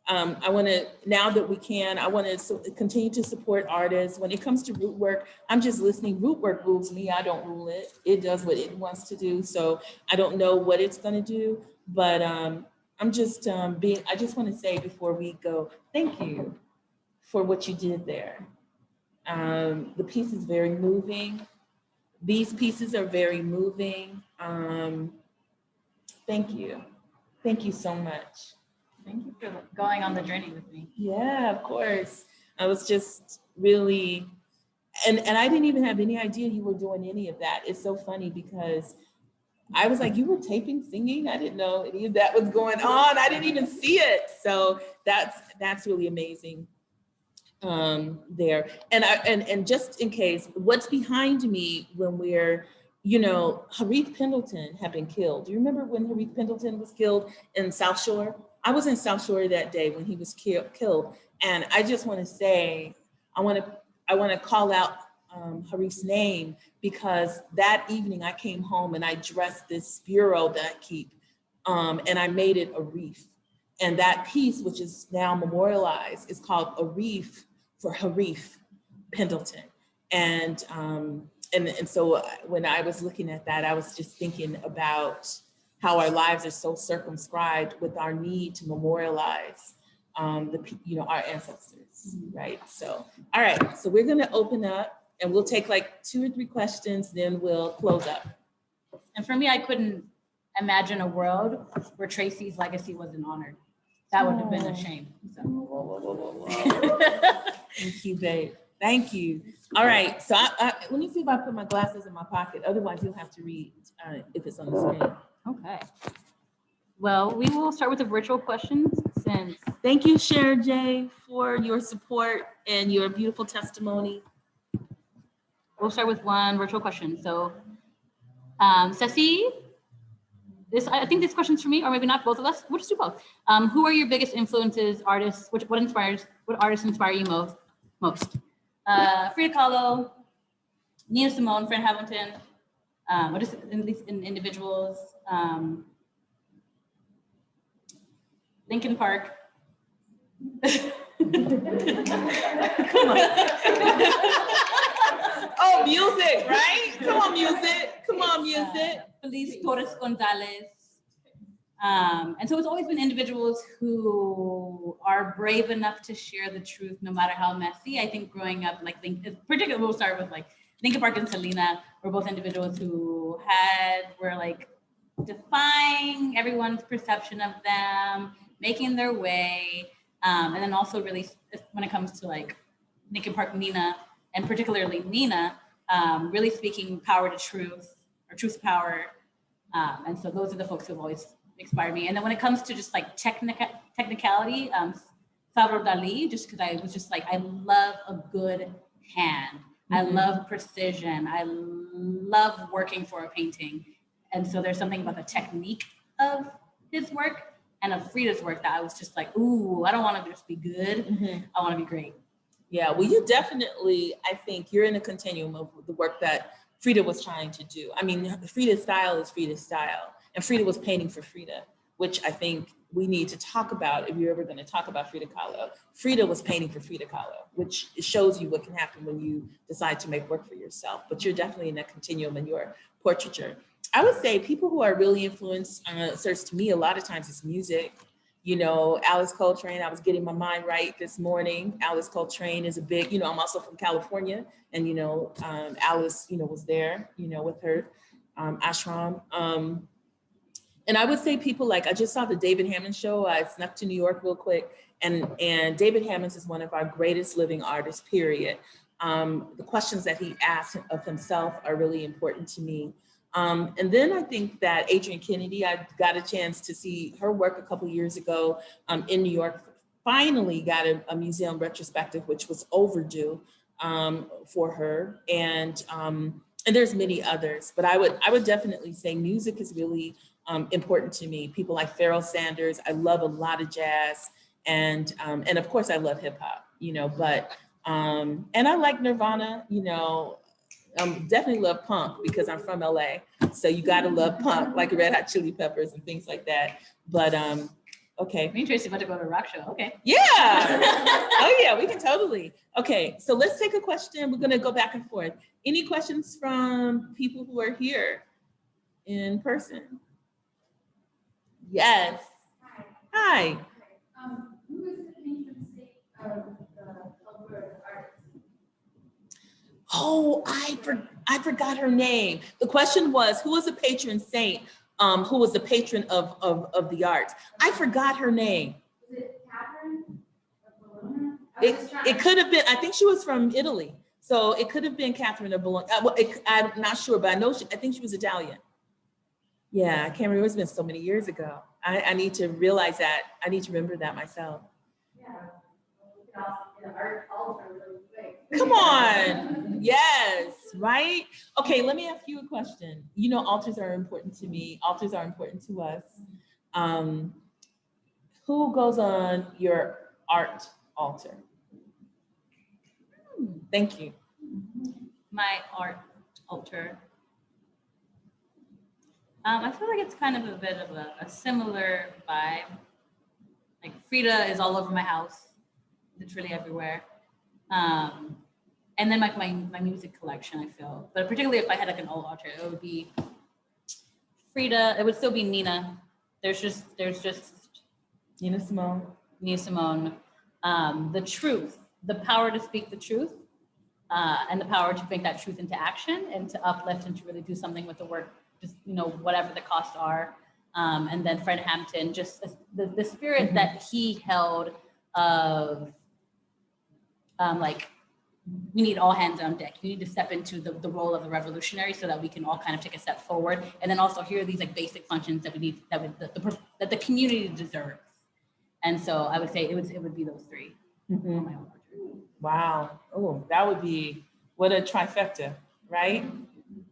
A: I want to, now that we can, I want to continue to support artists. When it comes to Root Work, I'm just listening. Root Work rules me. I don't rule it. It does what it wants to do. So I don't know what it's going to do, but I'm just I just want to say before we go, thank you for what you did there. The piece is very moving. These pieces are very moving. Thank you. Thank you so much.
B: Thank you for going on the journey with me.
A: Yeah, of course. I was just really, and I didn't even have any idea you were doing any of that. It's so funny because I was like, you were taping singing? I didn't know any of that was going on. I didn't even see it. So that's really amazing there. And just in case, what's behind me when we're, you know, Harith Pendleton had been killed. Do you remember when Harith Pendleton was killed in South Shore? I was in South Shore that day when he was killed. And I just want to say, I want to call out Harith's name because that evening I came home and I dressed this bureau that I keep and I made it a wreath. And that piece, which is now memorialized, is called A Wreath for Harith Pendleton. And so when I was looking at that, I was just thinking about how our lives are so circumscribed with our need to memorialize our ancestors, right? So, all right, so we're gonna open up and we'll take like 2 or 3 questions, then we'll close up.
B: And for me, I couldn't imagine a world where Tracie's legacy wasn't honored. That would have been a shame. So.
A: Whoa. Thank you, babe. Thank you. All right, so let me see if I put my glasses in my pocket. Otherwise, you'll have to read if it's on the screen.
B: Okay. Well, we will start with the virtual questions since.
A: Thank you, Cher J, for your support and your beautiful testimony.
B: We'll start with one virtual question. So, Ceci, I think this question's for me, or maybe not, both of us. We'll just do both. Who are your biggest influences, artists? What artists inspire you most? Frida Kahlo, Nina Simone, Fred Hamilton, what is it, in individuals? Linkin Park. Come on.
A: Oh, music, right? Come on, music. Come on, music.
B: Feliz Torres Gonzalez. And so it's always been individuals who are brave enough to share the truth, no matter how messy. I think growing up, like, particularly we'll start with like Linkin Park and Selena were both individuals who were like defying everyone's perception of them, making their way. And then also really, when it comes to like Linkin Park, Nina, and particularly Nina, really speaking power to truth, or truth to power. And so those are the folks who have always inspired me. And then when it comes to just like technicality, Salvador Dali, just because I was just like, I love a good hand. I love precision. I love working for a painting. And so there's something about the technique of his work and of Frida's work that I was just like, ooh, I don't want to just be good. I want to be great.
A: Yeah, well, you definitely, I think you're in a continuum of the work that Frida was trying to do. I mean, Frida's style is Frida's style, and Frida was painting for Frida, which I think we need to talk about if you're ever going to talk about Frida Kahlo. Frida was painting for Frida Kahlo, which shows you what can happen when you decide to make work for yourself. But you're definitely in that continuum in your portraiture. I would say people who are really influenced, to me, a lot of times it's music. You know, Alice Coltrane, I was getting my mind right this morning. Alice Coltrane is a big, you know, I'm also from California, and, you know, Alice, you know, was there, you know, with her ashram. And I would say people like, I just saw the David Hammond show. I snuck to New York real quick, and David Hammond is one of our greatest living artists, period. The questions that he asked of himself are really important to me. And then I think that Adrienne Kennedy, I got a chance to see her work a couple years ago in New York, finally got a museum retrospective, which was overdue for her. And there's many others, but I would definitely say music is really important to me. People like Pharoah Sanders, I love a lot of jazz, and of course I love hip hop, you know, but, and I like Nirvana, you know, definitely love punk because I'm from LA. So you gotta love punk, like Red Hot Chili Peppers and things like that. But okay.
B: Me and Tracy about to go to a rock show. Okay.
A: Yeah. Oh yeah, we can totally. Okay, so let's take a question. We're gonna go back and forth. Any questions from people who are here in person? Yes. Hi.
C: Who is the patron saint of the Alberta artist?
A: Oh, I forgot her name. The question was, who was the patron saint? Who was the patron of the arts? I forgot her name.
C: Was it Catherine of Bologna?
A: It could have been. I think she was from Italy, so it could have been Catherine of Bologna. I'm not sure, but I think she was Italian. Yeah, I can't remember. It's been so many years ago. I need to realize that. I need to remember that myself.
C: Yeah. Art altar really quick.
A: Come on. Yes, right? Okay, let me ask you a question. You know, altars are important to me. Altars are important to us. Who goes on your art altar? Thank you.
B: My art altar. I feel like it's kind of a bit of a similar vibe. Like Frida is all over my house, literally everywhere. And then like my music collection, I feel. But particularly if I had like an old altar, it would be Frida. It would still be Nina. There's just
A: Nina Simone.
B: Nina Simone. The truth, the power to speak the truth, and the power to bring that truth into action and to uplift and to really do something with the work, just, you know, whatever the costs are. And then Fred Hampton, just the spirit that he held of like, we need all hands on deck. You need to step into the role of the revolutionary so that we can all kind of take a step forward. And then also here are these like basic functions that we need, that the community deserves. And so I would say it would be those three.
A: Mm-hmm. Wow. Oh, that would be, what a trifecta, right?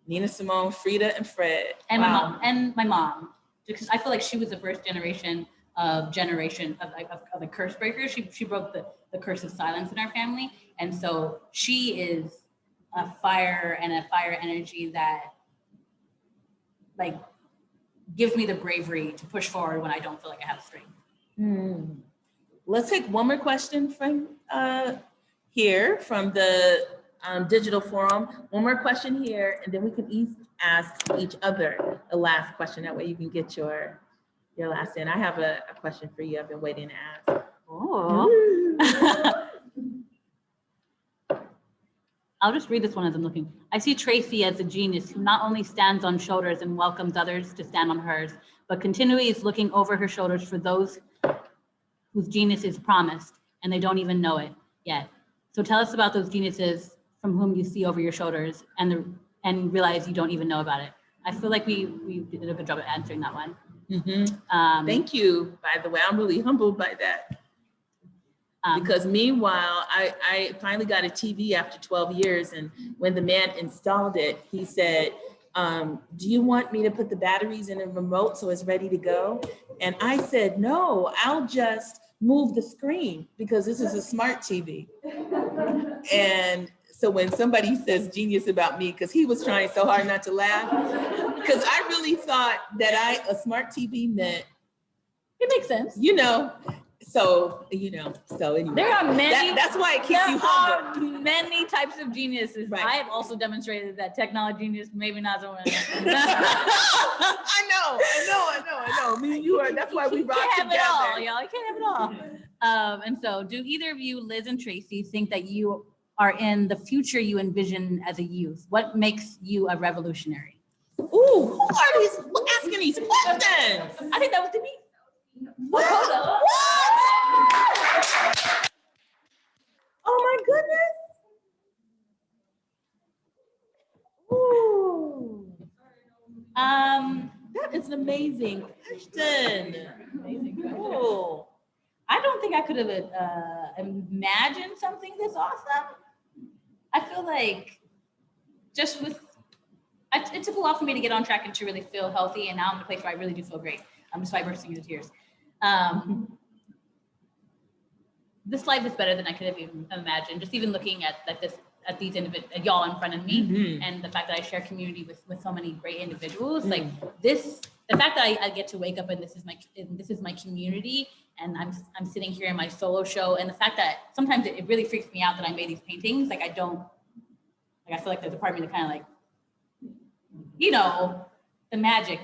A: Nina Simone, Frida, and Fred.
B: And
A: wow.
B: my mom, because I feel like she was the first generation of the curse breakers. She broke the curse of silence in our family. And so she is a fire and a fire energy that like gives me the bravery to push forward when I don't feel like I have strength.
A: Let's take one more question from here from the digital forum. One more question here, and then we can each ask each other a last question. That way you can get your last in. I have a question for you I've been waiting to ask.
B: Oh. I'll just read this one as I'm looking. I see Tracie as a genius who not only stands on shoulders and welcomes others to stand on hers, but continually is looking over her shoulders for those whose genius is promised and they don't even know it yet. So tell us about those geniuses from whom you see over your shoulders and realize you don't even know about it. I feel like we did a good job of answering that one.
A: Thank you, by the way. I'm really humbled by that. Because meanwhile, I finally got a TV after 12 years. And when the man installed it, he said, do you want me to put the batteries in a remote so it's ready to go? And I said, no, I'll just move the screen because this is a smart TV. And so when somebody says genius about me, because he was trying so hard not to laugh, because I really thought that a smart TV meant,
B: It makes sense.
A: So anyway.
B: There are many.
A: That's why it keeps you humble.
B: There are many types of geniuses.
A: Right.
B: I have also demonstrated that technology genius, maybe not so much.
A: I know. Me and you are, that's why we rock together.
B: You can't have it all, y'all. You can't have it all. And so do either of you, Liz and Tracie, think that you are in the future you envision as a youth? What makes you a revolutionary?
A: Ooh, who are these asking these questions?
B: I think that was to me.
A: What? Oh my goodness. Ooh. That is an amazing question. Oh.
B: I don't think I could have imagined something this awesome. I feel like it took a while for me to get on track and to really feel healthy. And now I'm in a place where I really do feel great. I'm just like bursting into tears. This life is better than I could have even imagined. Just even looking at these y'all in front of me, and the fact that I share community with so many great individuals, like this, the fact that I get to wake up and this is my community, and I'm sitting here in my solo show, and the fact that sometimes it really freaks me out that I made these paintings. I feel like there's a part of me that kind of like, the magic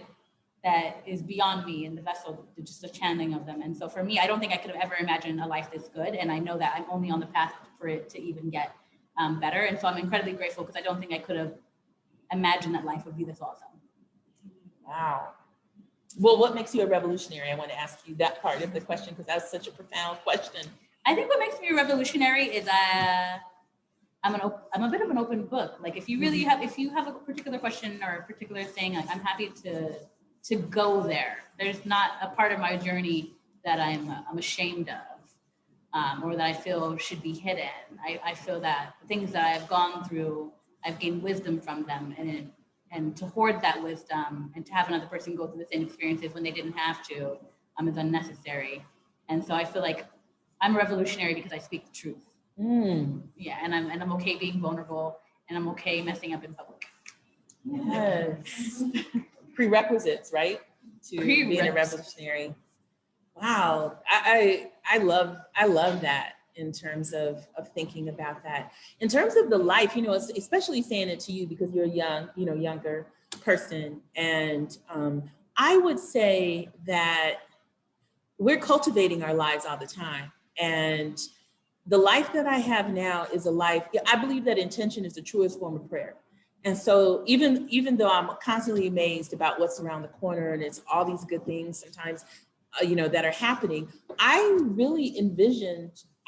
B: that is beyond me and the vessel, just a channeling of them. And so for me, I don't think I could have ever imagined a life this good. And I know that I'm only on the path for it to even get better. And so I'm incredibly grateful because I don't think I could have imagined that life would be this awesome.
A: Wow. Well, what makes you a revolutionary? I want to ask you that part of the question because that's such a profound question.
B: I think what makes me a revolutionary is I'm a bit of an open book. Like if you really have a particular question or a particular thing, like I'm happy to go there. There's not a part of my journey that I'm ashamed of, or that I feel should be hidden. I feel that the things that I've gone through, I've gained wisdom from them, and to hoard that wisdom and to have another person go through the same experiences when they didn't have to, is unnecessary. And so I feel like I'm a revolutionary because I speak the truth. Yeah, and I'm okay being vulnerable, and I'm okay messing up in public.
A: Yes. Prerequisites, right? To being a revolutionary. Wow. I love that in terms of thinking about that. In terms of the life, especially saying it to you because you're a younger person. And I would say that we're cultivating our lives all the time. And the life that I have now is a life, I believe that intention is the truest form of prayer. And so even though I'm constantly amazed about what's around the corner and it's all these good things sometimes, that are happening, I really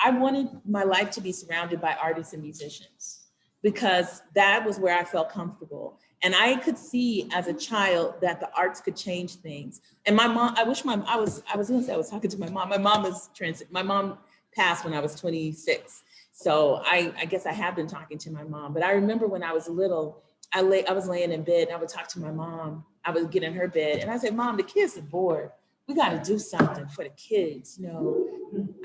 A: I wanted my life to be surrounded by artists and musicians because that was where I felt comfortable. And I could see as a child that the arts could change things. And my mom, I was talking to my mom. My mom passed when I was 26. So I guess I have been talking to my mom, but I remember when I was little, I was laying in bed and I would talk to my mom. I would get in her bed and I said, Mom, the kids are bored. We got to do something for the kids.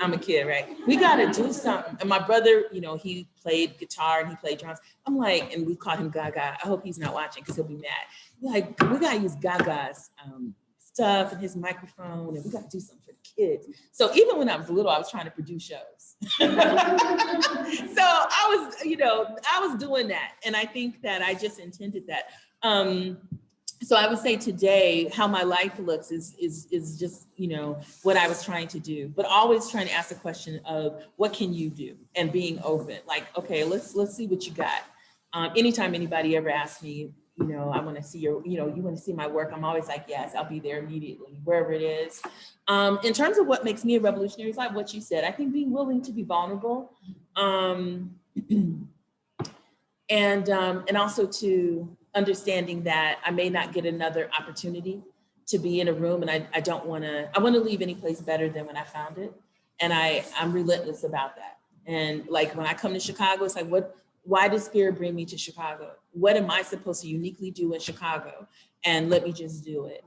A: I'm a kid, right? We got to do something. And my brother, he played guitar and he played drums. I'm like, and we called him Gaga. I hope he's not watching because he'll be mad. Like, we got to use Gaga's stuff and his microphone, and we got to do something for the kids. So even when I was little, I was trying to produce shows. So I was doing that. And I think that I just intended that. So I would say today, how my life looks is just, what I was trying to do, but always trying to ask the question of what can you do and being open, like, okay, let's see what you got. Anytime anybody ever asks me, I want to see you want to see my work, I'm always like, yes, I'll be there immediately, wherever it is. In terms of what makes me a revolutionary, it's like what you said. I think being willing to be vulnerable, and also to understanding that I may not get another opportunity to be in a room, and I want to leave any place better than when I found it. And I'm relentless about that. And like when I come to Chicago, it's like, why did Spirit bring me to Chicago? What am I supposed to uniquely do in Chicago? And let me just do it.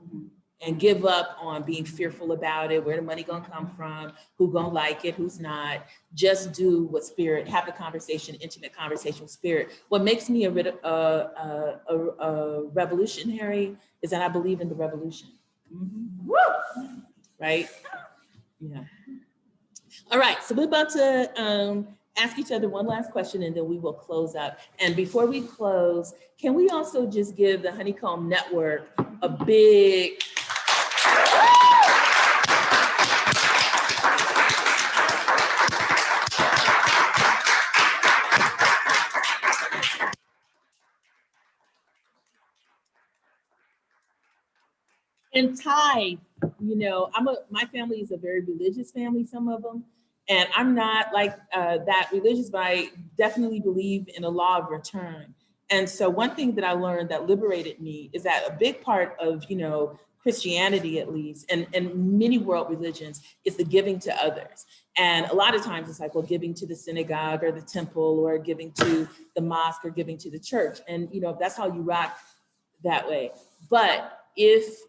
A: And give up on being fearful about it, where the money gonna come from, who gonna like it, who's not. Just do what Spirit, have a conversation, intimate conversation with Spirit. What makes me a revolutionary is that I believe in the revolution. Right? Yeah. All right, so we're about to ask each other one last question and then we will close up. And before we close, can we also just give the Honeycomb Network a big and tithe, you know, my family is a very religious family, some of them, and I'm not like that religious, but I definitely believe in a law of return. And so one thing that I learned that liberated me is that a big part of, you know, Christianity at least, and many world religions, is the giving to others. And a lot of times it's like, well, giving to the synagogue or the temple or giving to the mosque or giving to the church. And, you know, that's how you rock that way. But if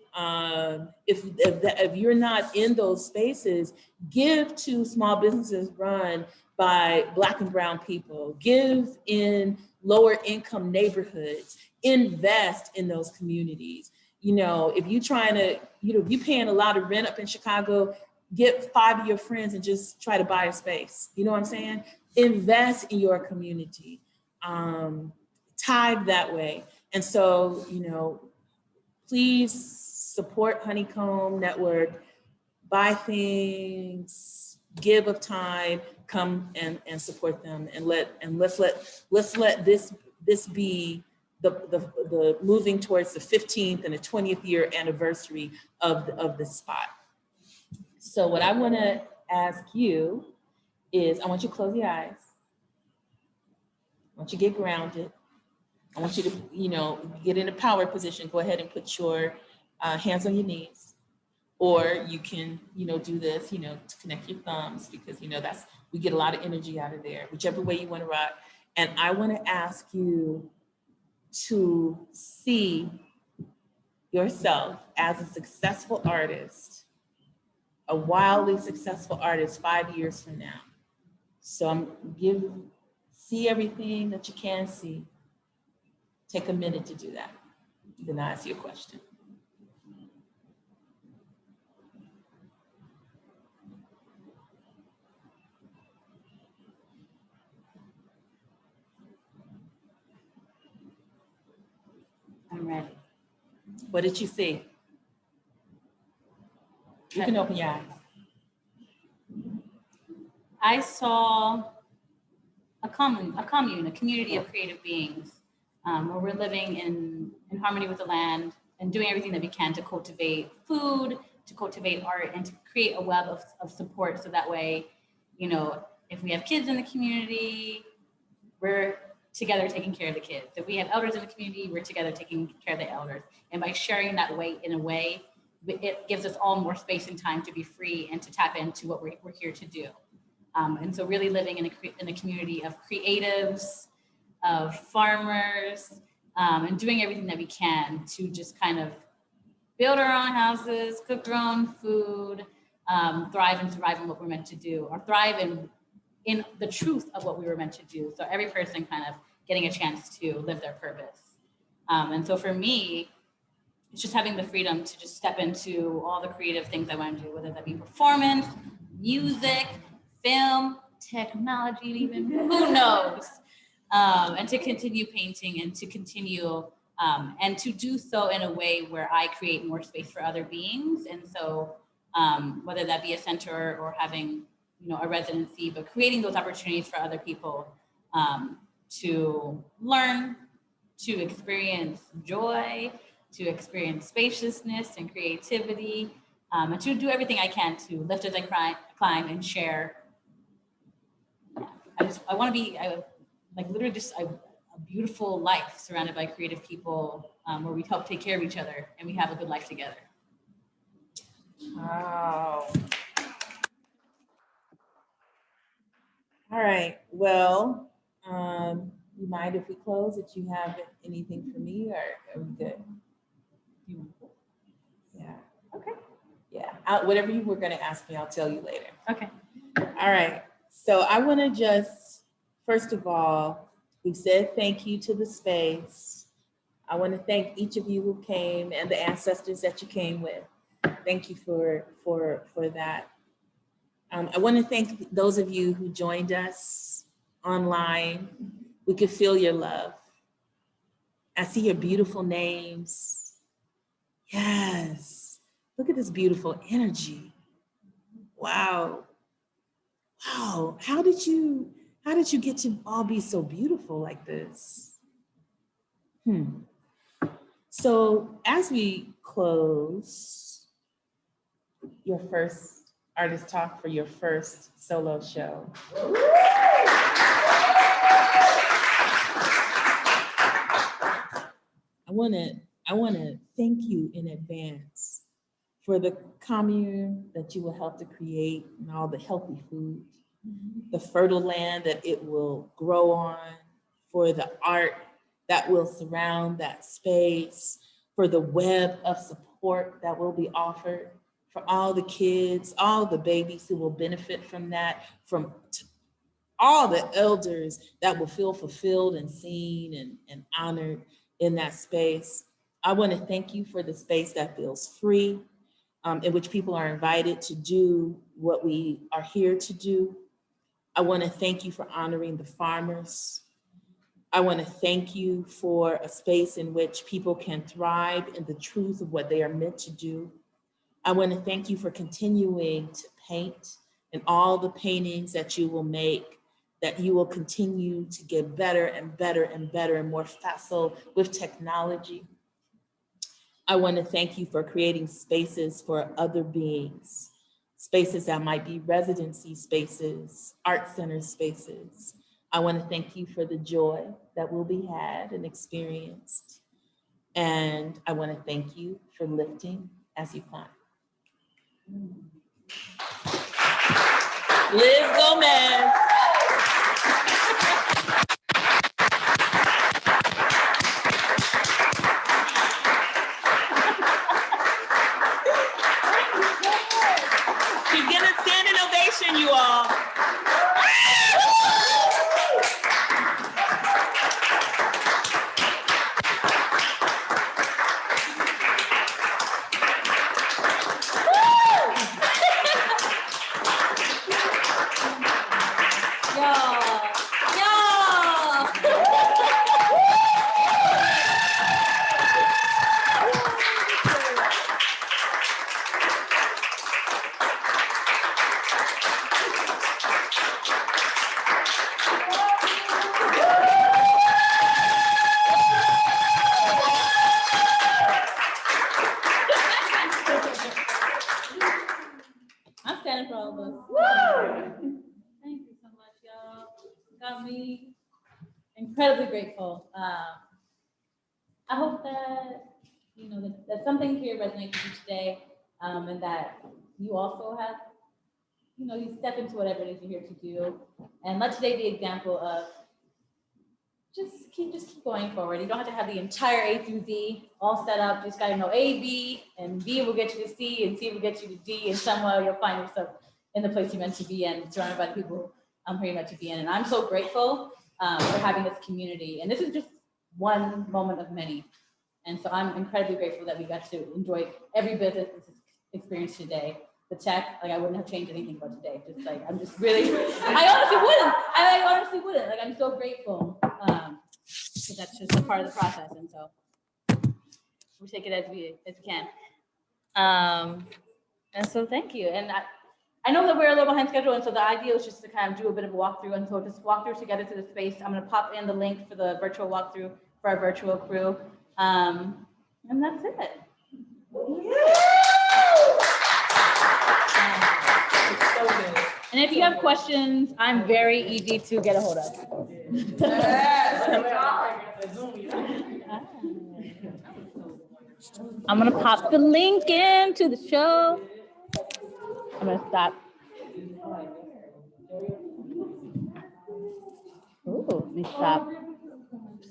A: you're not in those spaces, give to small businesses run by Black and brown people, give in lower income neighborhoods, invest in those communities. You know, if you're trying to, you know, if you're paying a lot of rent up in Chicago, get 5 of your friends and just try to buy a space. You know what I'm saying? Invest in your community, tithe that way. And so, you know, please support Honeycomb Network, buy things, give of time, come and support them, and let's let this be the moving towards the 15th and the 20th year anniversary of this spot. So what I want to ask you is, I want you to close your eyes. I want you to get grounded. I want you to, you know, get in a power position. Go ahead and put your hands on your knees, or you can, you know, do this, you know, to connect your thumbs, because, you know, we get a lot of energy out of there, whichever way you want to rock. And I want to ask you to see yourself as a successful artist, a wildly successful artist 5 years from now. So see everything that you can see. Take a minute to do that. Then I'll ask you a question.
B: I'm ready.
A: What did you see? You can open your eyes.
B: I saw a community of creative beings, where we're living in harmony with the land and doing everything that we can to cultivate food, to cultivate art, and to create a web of support. So that way, you know, if we have kids in the community, we're together taking care of the kids. If we have elders in the community, we're together taking care of the elders. And by sharing that weight in a way, it gives us all more space and time to be free and to tap into what we're here to do. And so really living in a community of creatives, of farmers, and doing everything that we can to just kind of build our own houses, cook our own food, thrive and survive in what we're meant to do, or thrive in the truth of what we were meant to do. So every person kind of getting a chance to live their purpose. And so for me, it's just having the freedom to just step into all the creative things I want to do, whether that be performance, music, film, technology, even, who knows? And to continue painting and to continue, and to do so in a way where I create more space for other beings. And so whether that be a center or having, you know, a residency, but creating those opportunities for other people to learn, to experience joy, to experience spaciousness and creativity, and to do everything I can to lift as I climb and share. I want to be like literally just a beautiful life surrounded by creative people, where we help take care of each other and we have a good life together.
A: Wow. All right, well, you mind if we close, if you have anything for me, or are we good? Yeah,
B: Okay.
A: yeah, whatever you were gonna ask me, I'll tell you later.
B: Okay.
A: All right, so I wanna just, first of all, we said thank you to the space. I wanna thank each of you who came and the ancestors that you came with. Thank you for that. I want to thank those of you who joined us online. We could feel your love. I see your beautiful names. Yes. Look at this beautiful energy. Wow. Wow. How did you get to all be so beautiful like this? So as we close your first artist talk for your first solo show, I want to thank you in advance for the commune that you will help to create and all the healthy food, the fertile land that it will grow on, for the art that will surround that space, for the web of support that will be offered, for all the kids, all the babies who will benefit from that, from all the elders that will feel fulfilled and seen and honored in that space. I want to thank you for the space that feels free, in which people are invited to do what we are here to do. I want to thank you for honoring the farmers. I want to thank you for a space in which people can thrive in the truth of what they are meant to do. I want to thank you for continuing to paint, and all the paintings that you will make, that you will continue to get better and better and better and more facile with technology. I want to thank you for creating spaces for other beings, spaces that might be residency spaces, art center spaces. I want to thank you for the joy that will be had and experienced. And I want to thank you for lifting as you climb. Liz Gómez. She's getting a standing ovation, you all.
B: I'm standing for all of us. Woo! Thank you so much, y'all. Got me incredibly grateful. I hope that that something here resonates with you today, and that you also have, you step into whatever it is you're here to do, and let today be an example of just keep going forward. You don't have to have the entire A through Z all set up. You just got to know A, B, and B will get you to C, and C will get you to D, and somewhere you'll find yourself in the place you're meant to be in, surrounded by the people who you're meant to be in. And I'm so grateful for having this community. And this is just one moment of many. And so I'm incredibly grateful that we got to enjoy every bit of this experience today. The tech, I wouldn't have changed anything about today. Just I'm just really, I honestly wouldn't. I'm so grateful. Because that's just a part of the process. And so we take it as we can. And so thank you. And I know that we're a little behind schedule. And so the idea is just to kind of do a bit of a walkthrough. And so just walk through together to the space. I'm going to pop in the link for the virtual walkthrough for our virtual crew. And that's it.
A: It's so good.
B: And if you have questions, I'm very easy to get a hold of. I'm gonna pop the link into the show. I'm gonna stop. Ooh, let me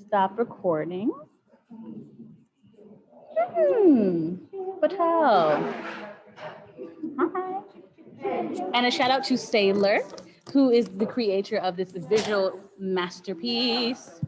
B: stop recording. Patel. Hi. And a shout out to Sailor, who is the creator of this visual masterpiece.